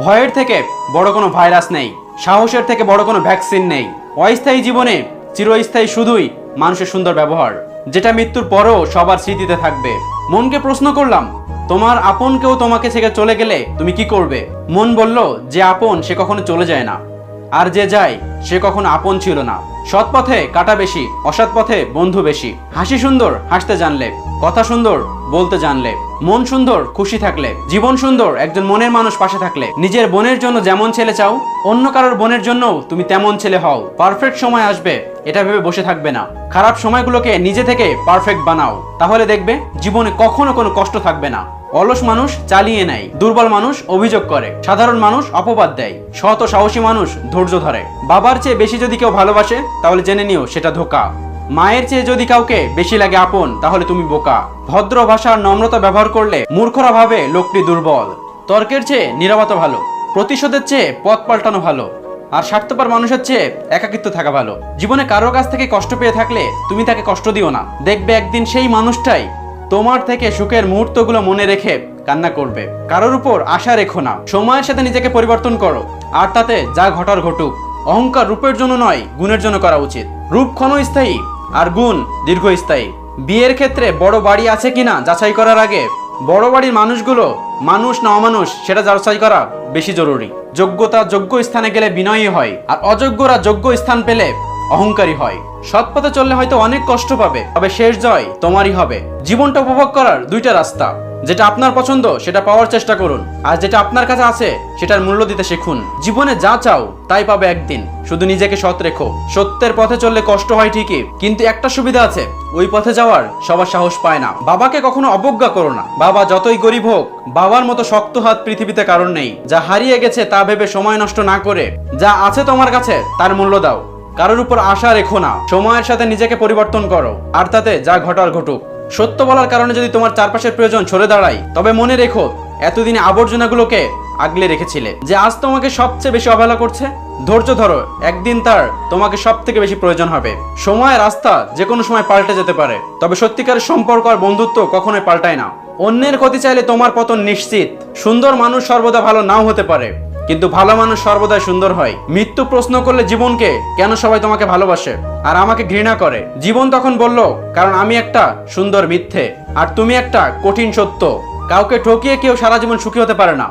ভয়ের থেকে বড় কোনো ভাইরাস নেই, সাহসের থেকে বড় কোনো ভ্যাকসিন নেই। অস্থায়ী জীবনে চিরস্থায়ী শুধুই মানুষের সুন্দর ব্যবহার, যেটা মৃত্যুর পরেও সবার স্মৃতিতে থাকবে। মনকে প্রশ্ন করলাম, তোমার আপন কেউ তোমাকে ছেড়ে চলে গেলে তুমি কি করবে? মন বলল, যে আপন সে কখনো চলে যায় না, আর যে যায় সে কখনো আপন ছিল না। সৎ পথে কাটা বেশি, অসৎ পথে বন্ধু বেশি। হাসি সুন্দর হাসতে জানলে, কথা সুন্দর বলতে জানলে, মন সুন্দর খুশি থাকলে, জীবন সুন্দর একজন মনের মানুষ পাশে থাকলে। নিজের বোনের জন্য যেমন ছেলে চাও, অন্য কারোর বোনের জন্য তুমি তেমন ছেলে হও। পারফেক্ট সময় আসবে এটা ভেবে বসে থাকবে না, খারাপ সময়গুলোকে নিজে থেকে পারফেক্ট বানাও। তাহলে দেখবে জীবনে কখনো কোনো কষ্ট থাকবে না। অলস মানুষ চালিয়ে নেয়, দুর্বল মানুষ অভিযোগ করে, সাধারণ মানুষ অপবাদ দেয়, সৎ ও সাহসী মানুষ ধৈর্য ধরে। বাবার চেয়ে বেশি যদি কেউ ভালোবাসে তাহলে জেনে নিও সেটা ধোঁকা। মায়ের চেয়ে যদি কাউকে বেশি লাগে আপন তাহলে তুমি বোকা। ভদ্র ভাষার নম্রতা ব্যবহার করলে মূর্খরা ভাবে লোকটি দুর্বল। তর্কের চেয়ে নীরবতা ভালো, প্রতিশোধের চেয়ে পথ পাল্টানো ভালো, আর স্বার্থপর মানুষের চেয়ে একাকিত্ব থাকা ভালো। জীবনে কারো কাছ থেকে কষ্ট পেয়ে থাকলে তুমি তাকে কষ্ট দিও না। দেখবে একদিন সেই মানুষটাই তোমার থেকে সুখের মুহূর্তগুলো মনে রেখে কান্না করবে। কারোর উপর আশা রেখো না, সময়ের সাথে নিজেকে পরিবর্তন করো, আর তাতে যা ঘটার ঘটুক। অহংকার রূপের জন্য নয়, গুণের জন্য করা উচিত। রূপ ক্ষণস্থায়ী আর গুণ দীর্ঘস্থায়ী। বিয়ের ক্ষেত্রে বড় বাড়ি আছে কিনা যাচাই করার আগে বড় বাড়ির মানুষগুলো মানুষ না অমানুষ সেটা যাচাই করা বেশি জরুরি। যোগ্যতা যোগ্য স্থানে গেলে বিনয়ী হয়, আর অযোগ্যরা যোগ্য স্থান পেলে অহংকারী হয়। সৎ পথে চললে হয়তো অনেক কষ্ট পাবে, তবে শেষ জয় তোমারই হবে। জীবনটা উপভোগ করার দুইটা রাস্তা, যেটা আপনার পছন্দ সেটা পাওয়ার চেষ্টা করুন, আর যেটা আপনার কাছে আছে সেটার মূল্য দিতে শিখুন। জীবনে যা চাও তাই পাবে একদিন, শুধু নিজেকে সৎ রেখো। সত্যের পথে চললে কষ্ট হয় ঠিকই, কিন্তু একটা সুবিধা আছে, ওই পথে যাওয়ার সবার সাহস পায় না। বাবাকে কখনো অবজ্ঞা করো না, বাবা যতই গরিব হোক বাবার মতো শক্ত হাত পৃথিবীতে কারণ নেই। যা হারিয়ে গেছে তা ভেবে সময় নষ্ট না করে যা আছে তোমার কাছে তার মূল্য দাও। কারোর উপর আশা রেখো না, সময়ের সাথে নিজেকে পরিবর্তন করো, আর তাতে যা ঘটার ঘটুক। সত্য বলার কারণে যদি তোমার চারপাশের প্রয়োজন সরে দাঁড়ায়, তবে মনে রেখো এতদিনে আবর্জনাগুলোকে আগলে রেখেছিলে। যে আজ তোমাকে সবচেয়ে বেশি অবহেলা করছে, ধৈর্য ধরো, একদিন তার তোমাকে সব থেকে বেশি প্রয়োজন হবে। সময়ের রাস্তা যে কোনো সময় পাল্টে যেতে পারে, তবে সত্যিকারের সম্পর্ক আর বন্ধুত্ব কখনোই পাল্টায় না। অন্যের ক্ষতি চাইলে তোমার পতন নিশ্চিত। সুন্দর মানুষ সর্বদা ভালো নাও হতে পারে, কিন্তু ভালো মানুষ সর্বদাই সুন্দর হয়। মৃত্যু প্রশ্ন করলে জীবনকে কেন সবাই তোমাকে ভালোবাসে আর আমাকে ঘৃণা করে, জীবন তখন বলল, কারণ আমি একটা সুন্দর মিথ্যে আর তুমি একটা কঠিন সত্য। কাউকে ঠকিয়ে কেউ সারা জীবন সুখী হতে পারে না।